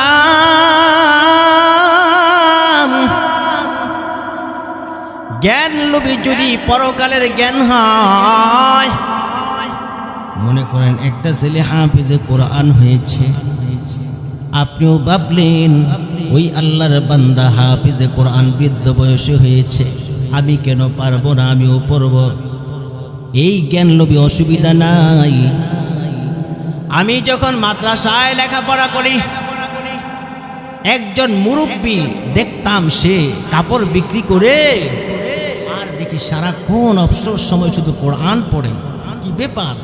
জ্ঞান লোভী যদি পরকালের জ্ঞান হয়, মনে করেন একটা ছেলে হাফিজে কোরআন হয়েছে, আপনিও ভাবলেন ওই আল্লাহর বান্দা হাফিজে কোরআন বৃদ্ধ বয়সে হয়েছে, আমি কেন পারবো না, আমিও পড়ব। এই জ্ঞান লোভী অসুবিধা নাই। আমি যখন মাদ্রাসায় লেখাপড়া করি, একজন মুরব্বী দেখতাম, সে কাপড় বিক্রি করে, আর দেখি সারাক্ষণ অবসর সময় শুধু কোরআন পড়ে। কি ব্যাপার?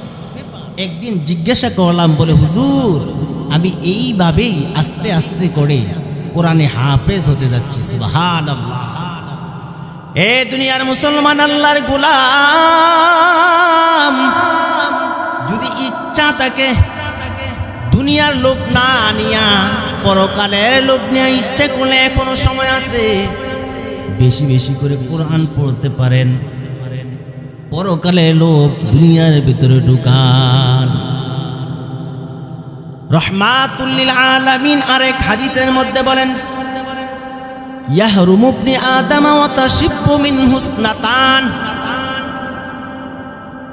একদিন জিজ্ঞাসা করলাম, বলে হুজুর, আমি এইভাবেই আস্তে আস্তে করে কোরআনে হাফেজ হতে যাচ্ছি। সুবহানাল্লাহ। এ দুনিয়ার মুসলমান, আল্লাহর গোলাম, যদি ইচ্ছা থাকে দুনিয়ার লোভ না নিয়া পরকালের লোভ নিয়ে ইচ্ছা করলে এখনো সময় আছে, বেশি বেশি করে কোরআন পড়তে পারেন। পরকালের লোভ দুনিয়ার ভিতরে ঢুকান। রাহমাতুল লিল আলামিন আরেক হাদিসের মধ্যে বলেন, ইয়াহরুমু ইবনি আদম ওয়া তাশিব্বু মিন হুসনাতান।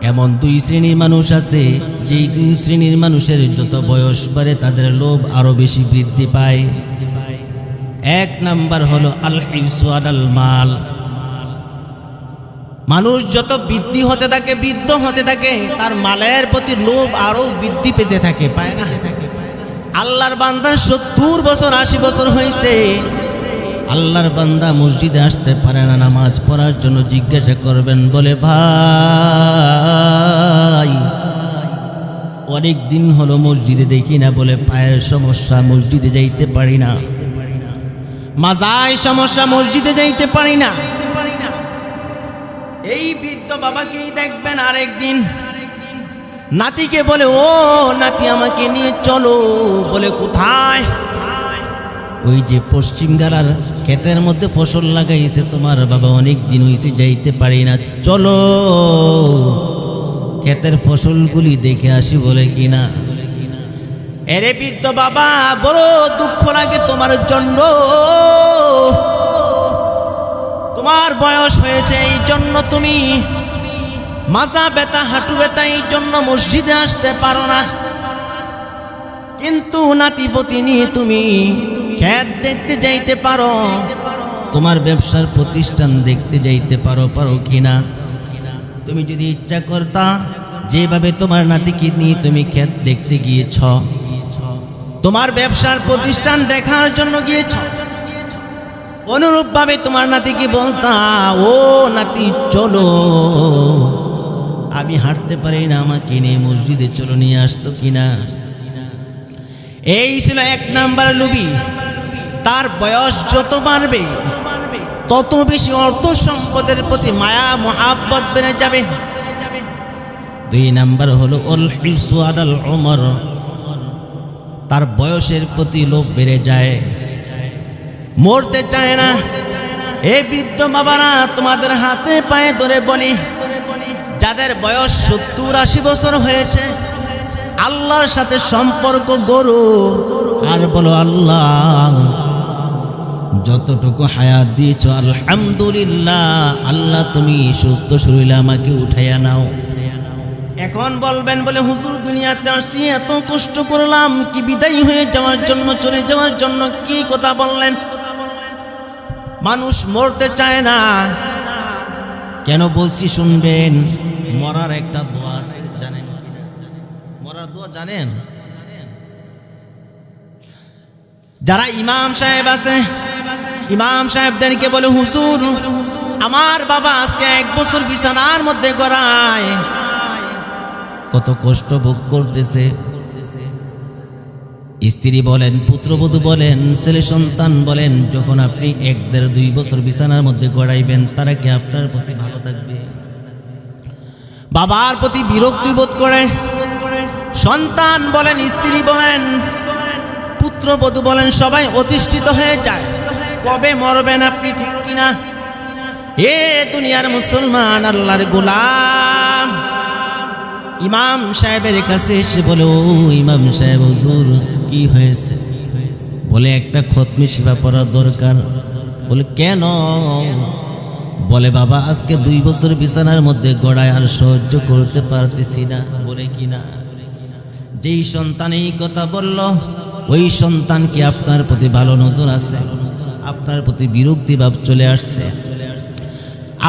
এমন দুই শ্রেণীর মানুষ আছে, যেই দুই শ্রেণীর মানুষের যত বয়স বাড়ে তাদের লোভ আরো বেশি বৃদ্ধি পায়। এক নাম্বার হলো আল হিরসু আলাল মাল, মানুষ যত বৃদ্ধি হতে থাকে, বৃদ্ধ হতে থাকে, তার মালের প্রতি লোভ আরো বৃদ্ধি পেতে থাকে, পায় না? আল্লাহর বান্দার 70 বছর 80 বছর হয়েছে, আল্লাহর বান্দা মসজিদে আসতে পারে না নামাজ পড়ার জন্য। জিজ্ঞাসা করবেন, বলে ভাই অনেক দিন হলো মসজিদে দেখি না। বলে পায়ের সমস্যা, মসজিদে যাইতে পারি না। মাজায় সমস্যা, মসজিদে যাইতে পারি না। এই বৃদ্ধ বাবাকেই দেখবেন আরেকদিন নাতিকে বলে, ও নাতি আমাকে নিয়ে চলো। বলে কোথায়? ওই যে পশ্চিম গালার ক্ষেতের মধ্যে ফসল লাগাইছে তোমার বাবা, অনেক দিন হয়েছে যাইতে পারি না, চলো ক্ষেতের ফসলগুলি দেখে আসি। বলে কিনা? এরে বৃদ্ধ বাবা, বড় দুঃখ লাগে তোমার জন্য। তোমার বয়স হয়েছে, এই জন্য তুমি মাজা ব্যথা, হাঁটু ব্যথা, এই জন্য মসজিদে আসতে পারো না। কিন্তু নাতিপতি নিয়ে তুমি ক্ষেত দেখতে যাইতে পারো, তোমার ব্যবসার প্রতিষ্ঠান দেখতে যাইতে পারো কিনা? তুমি যদি ইচ্ছা করতা, যেভাবে তোমার নাতিকে নিয়ে তুমি ক্ষেত দেখতে গিয়েছ, তোমার ব্যবসার প্রতিষ্ঠান দেখার জন্য গিয়েছ, অনুরূপভাবে তোমার নাতিকে বলতা, ও নাতি চলো, আমি হাঁটতে পারি না, আমাকে নিয়ে মসজিদে চলো, নিয়ে আসতো কিনা? এই ছিল 1 নাম্বার লোভী। তার বয়স যত বাড়বে তত বেশি অর্থ সম্পদের প্রতি মায়া মোহাব্বত বেড়ে যাবে। 2 নাম্বার হলো অল হিরসু আলাল উমর, তার বয়সের প্রতি লোভ বেড়ে যায়, মরতে চায় না। এই বৃদ্ধ বাবারা, তোমাদের হাতে পায়ে ধরে বলি, যাদের বয়স 70-80 বছর হয়েছে, আল্লাহর সাথে সম্পর্ক গড়ো আর বলো, আল্লাহ যতটুকু হায়াত দিয়েছ আলহামদুলিল্লাহ, আল্লাহ তুমি সুস্থ শরীরে আমাকে উঠাইয়া নাও। এখন বলবেন, বলে হুজুর দুনিয়াতে আসছি, এত কষ্ট করলাম, কি বিদায় হয়ে যাওয়ার জন্য, চলে যাওয়ার জন্য কি কথা বললেন? মানুষ মরতে চায় না কেন বলছি শুনবেন। মরার একটা দোয়া আছে, জানেন? মরার দোয়া জানেন? যারা ইমাম সাহেব আছে, ইমাম সাহেবদেরকে বলে, হুজুর আমার বাবা আজকে 1 বছর বিছানার মধ্যে গড়ায়, কত কষ্ট ভোগ করতেছে। স্ত্রী বলেন, পুত্রবধূ বলেন, ছেলে সন্তান বলেন, যখন আপনি 1, 1.5, 2 বছর বিছানার মধ্যে গড়াইবেন, তারা কি আপনার প্রতি ভালো থাকবে? বাবার প্রতি বিরক্তি বোধ করে। সন্তান বলেন, স্ত্রী বলেন, পুত্রবধূ বলেন, সবাই অতিষ্ঠিত হয়ে যায়। কবে মরবেন আপনি, ঠিক কিনা? এ দুনিয়ার মুসলমান, আল্লাহর গোলাম ইমাম সাহেবের কাছে এসে বলে, ও ইমাম সাহেব, হুজুর কি হয়েছে? বলে একটা খতমি শিফা পড়া দরকার। বলে কেন? বলে বাবা আজকে 2 বছর বিছানার মধ্যে গড়ায়, আর সহ্য করতে পারতেছি না। বলে কিনা? যেই সন্তান এই কথা বলল, ওই সন্তান কি আপনার প্রতি ভালো নজর আছে? আপনার প্রতি বিরক্তি ভাব চলে আসছে।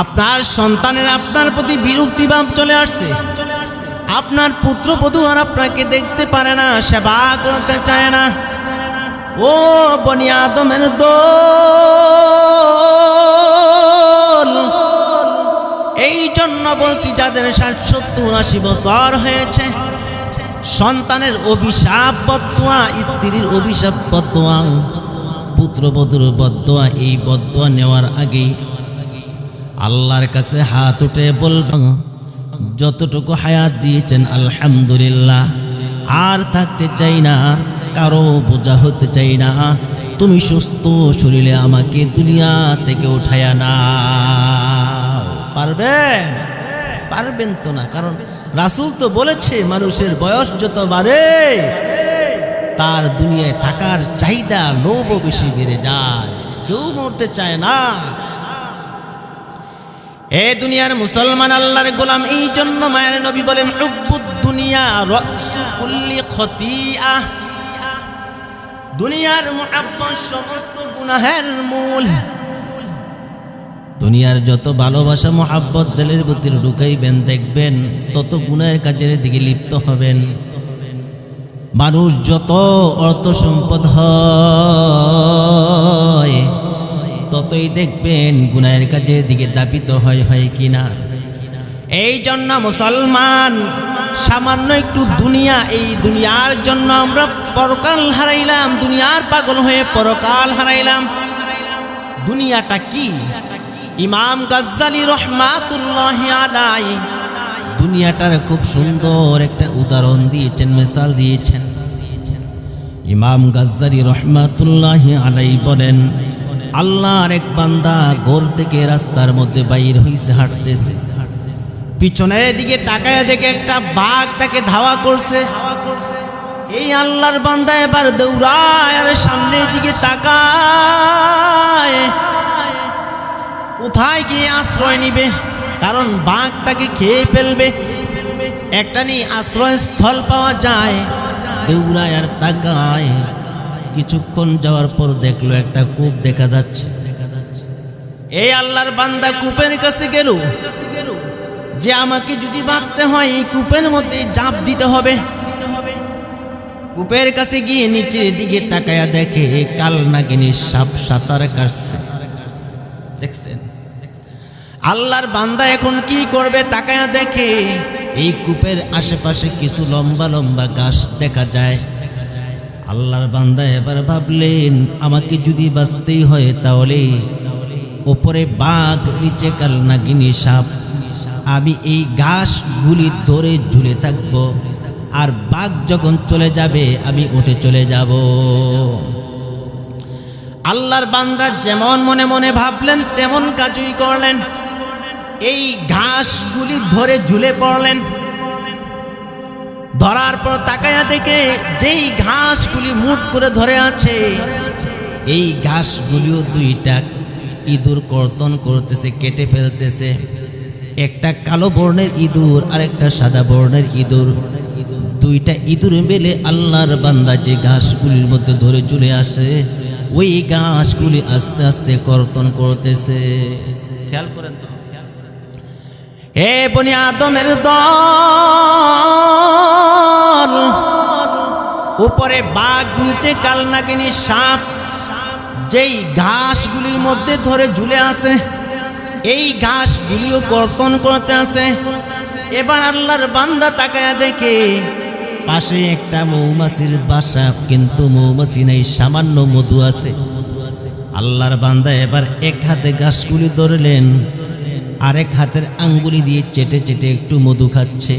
আপনার সন্তানের আপনার প্রতি বিরক্তি ভাব চলে আসছে। আপনার পুত্রবধূ আর আপনাকে দেখতে পারে না, সেবা করতে চায় না। ও বনি আদমের দল, এই জন্য বলছি, যাদের 60, 70, 80 বছর হয়েছে, সন্তানের অভিশাপ বদদোয়া, স্ত্রীর অভিশাপ বদদোয়া, পুত্রবধূর বদদোয়া, এই বদদোয়া নেওয়ার আগে আল্লাহর কাছে হাত উঠে বলবেন, যতটুকু হায়াত দিয়েছেন আলহামদুলিল্লাহ, আর থাকতে চাই না, কারো বোঝা হতে চাই না, তুমি সুস্থ শরীরে আমাকে দুনিয়া থেকে উঠায়া নাও। পারবেন? পারবেন তো না, কারণ রাসূল তো বলেছে, মানুষের বয়স যত বাড়ে তার দুনিয়ায় থাকার চাহিদা, লোভও বেশি বেড়ে যায়, কেউ মরতে চায় না। এ দুনিয়ার মুসলমান, আল্লাহর গোলাম, এই জন্য মায়ের নবী বলেন, হুব্বুদ দুনিয়া রাসু কুল্লি খতিআ, দুনিয়ার মুহাব্বত সমস্ত গুনাহের মূল। দুনিয়ার যত ভালোবাসা মোহাব্বত দিলের ভিতরে ঢুকাইবেন, দেখবেন তত গুনাহের কাজের দিকে লিপ্ত হবেন। মানুষ যত অর্থ সম্পদ হয় ততই দেখবেন গুনাহের কাজের দিকে দাপিত হয় কিনা। এই জন্য মুসলমান, সামান্য একটু দুনিয়া, এই দুনিয়ার জন্য আমরা পরকাল হারাইলাম, দুনিয়ার পাগল হয়ে পরকাল হারাইলাম। দুনিয়াটা কি? ইমাম গাজ্জালী রহমাতুল্লাহি আলাইহি দুনিয়াটার খুব সুন্দর একটা উদাহরণ দিয়েছেন, মিসাল দিয়েছেন। ইমাম গাজ্জালী রহমাতুল্লাহি আলাইহি বলেন, আল্লাহর এক বান্দা ঘর থেকে রাস্তার মধ্যে বাইর হইছে, হাঁটতেছে, পিছনের দিকে তাকায় দেখে একটা বাঘ তাকে ধাওয়া করছে। এই আল্লাহর বান্দা এবার দৌড়ায় আর সামনের দিকে তাকায়, কোথায় গিয়ে আশ্রয় নিবে, কারণ বাঘ তাকে খেয়ে ফেলবে। একটা নি আশ্রয়স্থল পাওয়া যায়, দৌড়ায় আর তাকায়। কিছুক্ষণ যাওয়ার পর দেখলো একটা কূপ দেখা যাচ্ছে। এই আল্লাহর বান্দা কূপের কাছে গেল, যে আমাকে যদি বাঁচতে হয় এই কূপের মধ্যে ঝাঁপ দিতে হবে। কূপের কাছে গিয়ে নিচের দিকে তাকায়া দেখে কাল নাগিনী সাপ সাঁতার কাটছে। দেখছেন? আল্লাহর বান্দা এখন কি করবে? তাকায়া দেখে এই কূপের আশেপাশে কিছু লম্বা লম্বা গাছ দেখা যায়। আল্লাহর বান্দা এবার ভাবলেন, আমাকে যদি বাঁচতেই হয় তাহলে ওপরে বাঘ, নিচে কাল নাগিনী সাপ, আমি এই ঘাসগুলি ধরে ঝুলে থাকব, আর বাঘ যখন চলে যাবে আমি উঠে চলে যাব। আল্লাহর বান্দা যেমন মনে মনে ভাবলেন তেমন কাজই করলেন। এই ঘাসগুলি ধরে ঝুলে পড়লেন। ধরার পর তাকায়া দেখে যেই ঘাসগুলি মুঠ করে ধরে আছে, এই ঘাসগুলিও দুইটা ইঁদুর কর্তন করতেছে, কেটে ফেলতেছে। একটা কালো বর্ণের ইঁদুর আর একটা সাদা বর্ণের ইঁদুর, দুইটা ইঁদুর মিলে আল্লাহর বান্দা যে ঘাসগুলির মধ্যে ধরে চলে আসে, ওই ঘাসগুলি আস্তে আস্তে কর্তন করতেছে। খেয়াল করেন তো, হে বনি আদমের দল, উপরে বাঘ, নিচে কাল নাগিনী সাপ, যেই ঘাসগুলির মধ্যে ধরে ঝুলে আছে, এই ঘাসগুলিও কর্তন করতে আছে। এবার আল্লাহর বান্দা তাকায়া দেখে পাশে একটা মৌমাছির বাসা, কিন্তু মৌমাছি নাই, সামান্য মধু আছে। আল্লাহর বান্দা এবার এক হাতে ঘাসগুলি ধরলেন, আরেক হাতের আঙ্গুলি দিয়ে চেটে চেটে একটু মধু খাচ্ছে।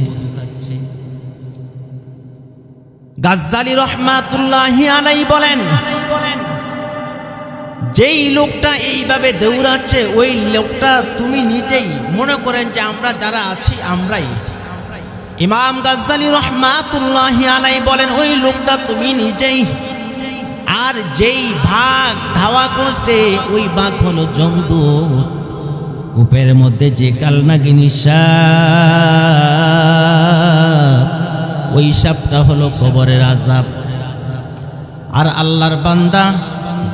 গাজ্জালী রহমাতুল্লাহি আলাইহি বলেন, যেই লোকটা এইভাবে দৌড়াচ্ছে, ওই লোকটা তুমি নিজেই মনে করেন যে আমরা যারা আছি আমরাই। ইমাম গাজ্জালী রহমাতুল্লাহি আলাইহি বলেন, ওই লোকটা তুমি নিজেই। আর যেই বাঘ ধাওয়া করছে, ওই বাঘ হলো জমদূত। কূপের মধ্যে যে কাল নাগিনী সাপ, ওই সাপটা হলো কবরের আযাব। আর আল্লাহর বান্দা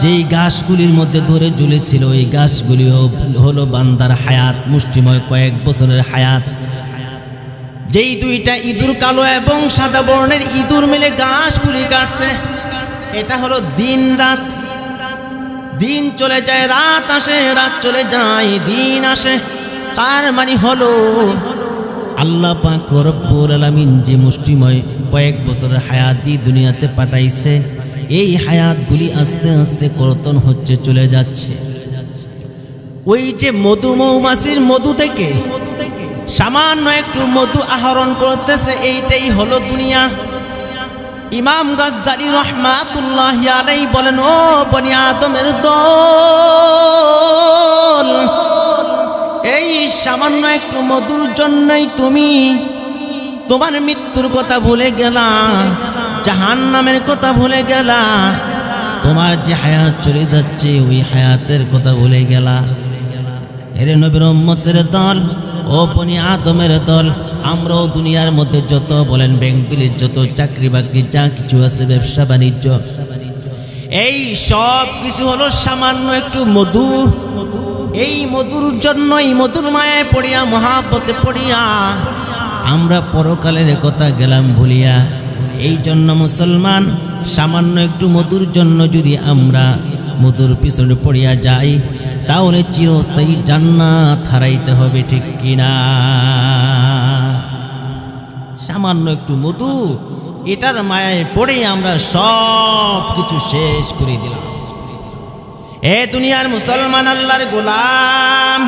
যেই ঘাসগুলির মধ্যে ধরে ঝুলেছিল, ওই ঘাসগুলিও হলো বান্দার হায়াত, মুষ্টিময় কয়েক বছরের হায়াত। যেই দুইটা ইঁদুর, কালো এবং সাদা বর্ণের ইঁদুর মিলে ঘাসগুলি কাটছে, এটা হলো দিন রাত। দিন চলে যায়, রাত আসে, রাত চলে যায়, দিন আসে। তার মানে হলো আল্লাহ পাক রব্বুল আলামিন যে মুষ্টিময় কয়েক বছরের হায়াত দিয়ে দুনিয়াতে পাঠাইছে, এই হায়াতগুলি আস্তে আস্তে কর্তন হচ্ছে, চলে যাচ্ছে। ওই যে মধু, মৌমাছির মধু থেকে সামান্য একটু মধু আহরণ করতেছে, এইটাই হলো দুনিয়া। ইমাম গাজ্জালী রহমাতুল্লাহি আলাইহি বলেন, ও বনি আদমের দল, এই সামান্য একটু মধুর জন্যই তুমি তোমার মৃত্যুর কথা ভুলে গেলা, জাহান্নামের কথা ভুলে গেলা, তোমার যে হায়াত চলে যাচ্ছে ওই হায়াতের কথা ভুলে গেলা। এর নবীর উম্মতের দল, ও বনি আদমের দল, আমরাও দুনিয়ার মধ্যে যত বলেন ব্যাংক বিলির যত চাকরি বাকরি যা কিছু আছে, ব্যবসা বাণিজ্য, এই সব কিছু হলো সামান্য একটু মধু। এই মধুর জন্যই মধুর মায়ায় পড়িয়া মহাব্বতে পড়িয়া আমরা পরকালের কথা গেলাম ভুলিয়া। এই জন্য মুসলমান, সামান্য একটু মধুর জন্য যদি আমরা মধুর পিছনে পড়িয়া যাই, তাহলে চিরস্থায়ী জান্নাত হারাইতে হবে, ঠিক কিনা? সামান্য একটু মধু, এটার মায়ায় পড়ে আমরা সব কিছু শেষ করে দিলাম। এ দুনিয়ার মুসলমান, আল্লাহর গোলাম,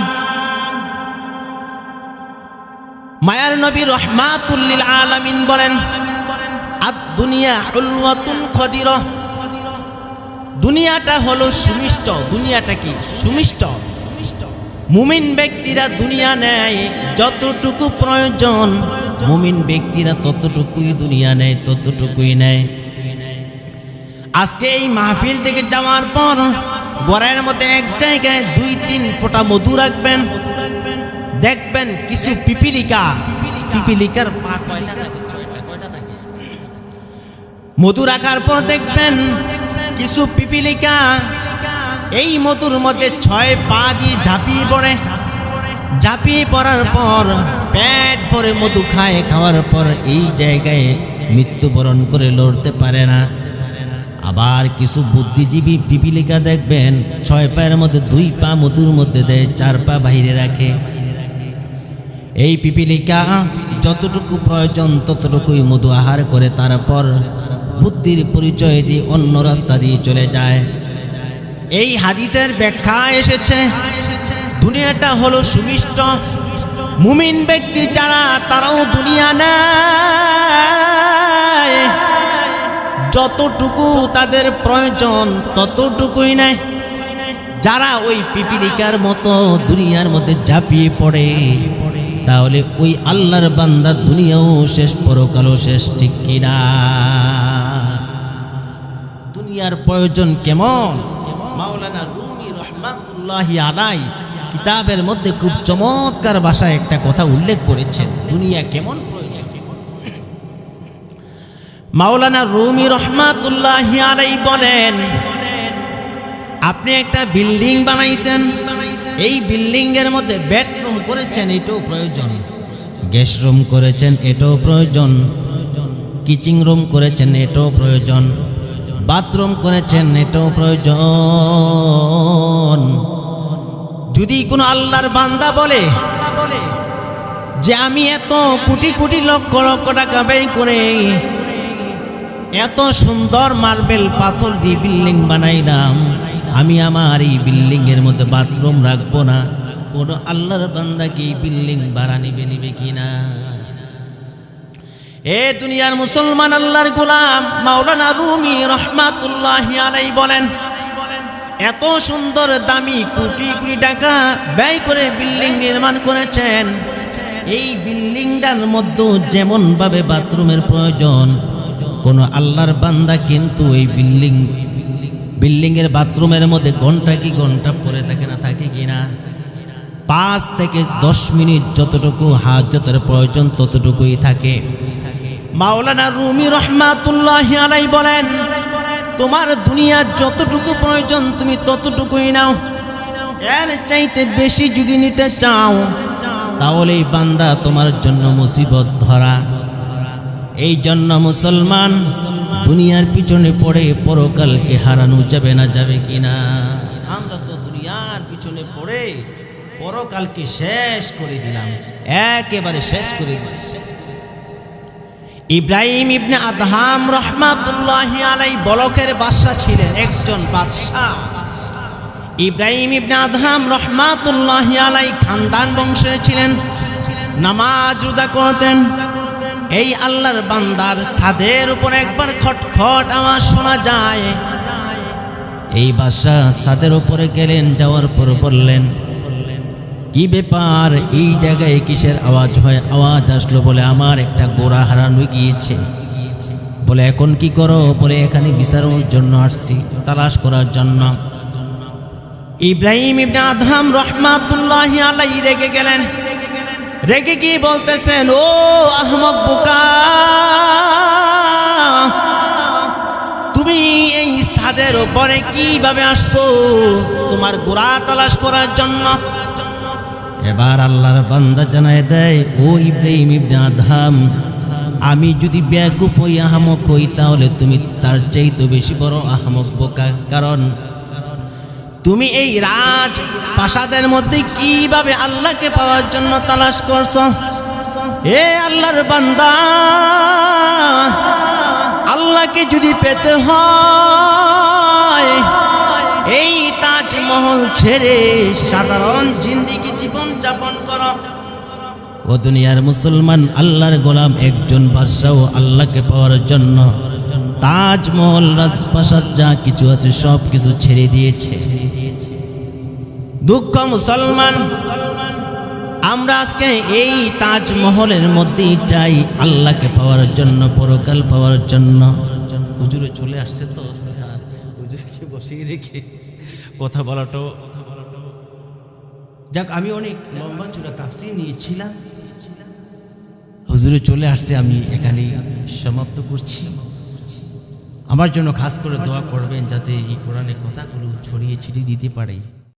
মায়ার নবী রহমাতুল লিল আলামিন বলেন, আদ-দুনিয়া হুলওয়াতুন খাদিরা, দুনিয়াটা হলো সুমিষ্ট। দুনিয়াটা কি? সুমিষ্ট। মুমিন ব্যক্তিরা দুনিয়া নেয় যতটুকু প্রয়োজন, মুমিন ব্যক্তিরা ততটুকুই দুনিয়া নেয়, ততটুকুই নেয়। আজকে এই মাহফিল থেকে যাওয়ার পর ঘরের মধ্যে এক জায়গায় 2-3 ফোঁটা মধু রাখবেন, দেখবেন কিছু পিপিলিকার পা কয়টা থাকে? 6টা থাকে। মধু রাখার পর দেখবেন কিছু পিপিলিকা এই মধুর মধ্যে 6 পা দিয়ে ঝাঁপিয়ে পড়ার পর পেট ভরে মধু খায়। খাওয়ার পর এই জায়গায় মৃত্যুবরণ করে লড়তে পারে না। আবার কিছু বুদ্ধিজীবী পিপিলিকা দেখবেন 6 পায়ের মধ্যে 2 পা মধুর মধ্যে দেয়, 4 পা বাইরে রাখে। এই পিপিলিকা যতটুকু প্রয়োজন ততটুকুই মধু আহার করে, তারপর বুদ্ধির পরিচয় দিয়ে অন্য রাস্তা দিয়ে চলে যায়। এই হাদিসের ব্যাখ্যা এসেছে, দুনিয়াটা হলো সুমিষ্ট। মুমিন ব্যক্তি যারা, তারাও দুনিয়া নেয়, যতটুকু তাদের প্রয়োজন ততটুকুই নেয়। যারা ওই পিপিলিকার মতো দুনিয়ার মধ্যে ঝাঁপিয়ে পড়ে, তাহলে ওই আল্লাহর বান্দা দুনিয়াও শেষ, পরকালও শেষ, ঠিক কিনা? দুনিয়ার প্রয়োজন কেমন? মাওলানা রুমি রহমাতুল্লাহি আলাইহি কিতাবের মধ্যে খুব চমৎকার ভাষায় একটা কথা উল্লেখ করেছেন, দুনিয়া কেমন প্রয়োজন। মাওলানা রুমি রহমাতুল্লাহি আলাইহি বলেন, আপনি একটা বিল্ডিং বানাইছেন, এই বিল্ডিং এর মধ্যে বেডরুম করেছেন, এটাও প্রয়োজন। গেস্ট রুম করেছেন, এটাও প্রয়োজন। কিচেন রুম করেছেন, এটাও প্রয়োজন। বাথরুম করেছেন, এটাও প্রয়োজন। যদি কোনো আল্লাহর বান্দা বলে যে আমি এত কোটি কোটি লক্ষ লক্ষ টাকা ব্যয় করে এত সুন্দর মার্বেল পাথর দিয়ে বিল্ডিং বানাইলাম, আমি আমার এই বিল্ডিং এর মধ্যে বাথরুম রাখবো না, কোন আল্লাহর বান্দা কি বিল্ডিং ভাড়া নিবে কিনা? এ দুনিয়ার মুসলমান, আল্লাহর গোলাম, মাওলানা রুমি রহমাতুল্লাহি আলাইহি বলেন, এত সুন্দর দামি কোটি কোটি টাকা ব্যয় করে বিল্ডিং নির্মাণ করেছেন, এই বিল্ডিংটার মধ্যে যেমন ভাবে বাথরুমের প্রয়োজন, কোন আল্লাহর বান্দা কিন্তু এই বিল্ডিং এর বাথরুমের মধ্যে ঘন্টা কি ঘন্টা পড়ে থাকে না, থাকে কিনা? 5 থেকে 10 মিনিট যতটুকু হাজতের প্রয়োজন ততটুকুই থাকে। মাওলানা রুমি রহমাতুল্লাহি আলাইহি বলেন, তোমার দুনিয়া যতটুকু প্রয়োজন তুমি ততটুকুই নাও, এর চাইতে বেশি যদি নিতে চাও তাহলে বান্দা তোমার জন্য মুসিবত ধরা। এই জন্য মুসলমান, দুনিয়ার পিছনে পড়ে পরকালকে হারানো যাবে না, যাবে কিনা? আমরা তো দুনিয়ার পিছনে পড়ে পরকালকে শেষ করে দিলাম, একেবারে শেষ করে দিলাম। ইব্রাহিম ইবনে আদহাম রহমাতুল্লাহি আলাইহি বলকের বাদশা ছিলেন, একজন বাদশা। ইব্রাহিম ইবনে আদহাম রহমাতুল্লাহি আলাইহি খানদান বংশের ছিলেন, নামাজ রোজা করতেন। এই আল্লাহর বান্দার ছাদের উপর একবার খটখট আওয়াজ শোনা যায়। এই বাদশা ছাদের উপরে গেলেন, যাওয়ার পর বললেন, কি ব্যাপার, এই জায়গায় কিসের আওয়াজ হয়? আওয়াজ আসলো বলে আমার একটা গোড়া হারানো গিয়েছে। বলে এখন কি করো? বলে এখানে বিচারের জন্য আসছি, তালাশ করার জন্য। ইব্রাহিম ইবনে আদহাম রহমাতুল্লাহি আলাইহি রেগে গেলেন। রেগে কি বলতেছেন, ও আহমক বোকা, তুমি এই ছাদের উপরে কিভাবে আসছো তোমার গোরা তালাশ করার জন্য? এবার আল্লাহর বান্দা জানায় দেয়, ও ইব্রাহিম ইবনে আদহাম, আমি যদি বেয়াকুফ হই, আহমক হই, তাহলে তুমি তার চাইতে বেশি বড় আহমক বোকা। কারণ তুমি এই রাজ প্রাসাদের মধ্যে কিভাবে আল্লাহকে পাওয়ার জন্য তালাশ করছো? এ আল্লাহর বান্দা, আল্লাহকে যদি পেতে হয় এই তাজমহল ছেড়ে সাধারণ জিন্দেগি জীবন যাপন করো। ও দুনিয়ার মুসলমান, আল্লাহর গোলাম একজন বাদশাহ আল্লাহকে পাওয়ার জন্য তাজমহল রাজপ্রাসাদ যা কিছু আছে সব কিছু ছেড়ে দিয়েছে। দুঃখ মুসলমান, আমরা আজকে এই তাজমহলের মধ্যেই চাই আল্লাহকে পাওয়ার জন্য, পরকাল পাওয়ার জন্য। হুজুরে চলে আসছে তো, হুজুরকে বসিয়ে রেখে কথা বলাটাও যাক। আমি অনেক লম্বা চূড়া তাফসীর নিয়েছিলাম, হুজুরে চলে আসছে, আমি এখানে সমাপ্ত করছি। আমার জন্য খাস করে দোয়া করবেন যাতে এই কোরআনের কথাগুলো ছড়িয়ে ছিটিয়ে দিতে পারে।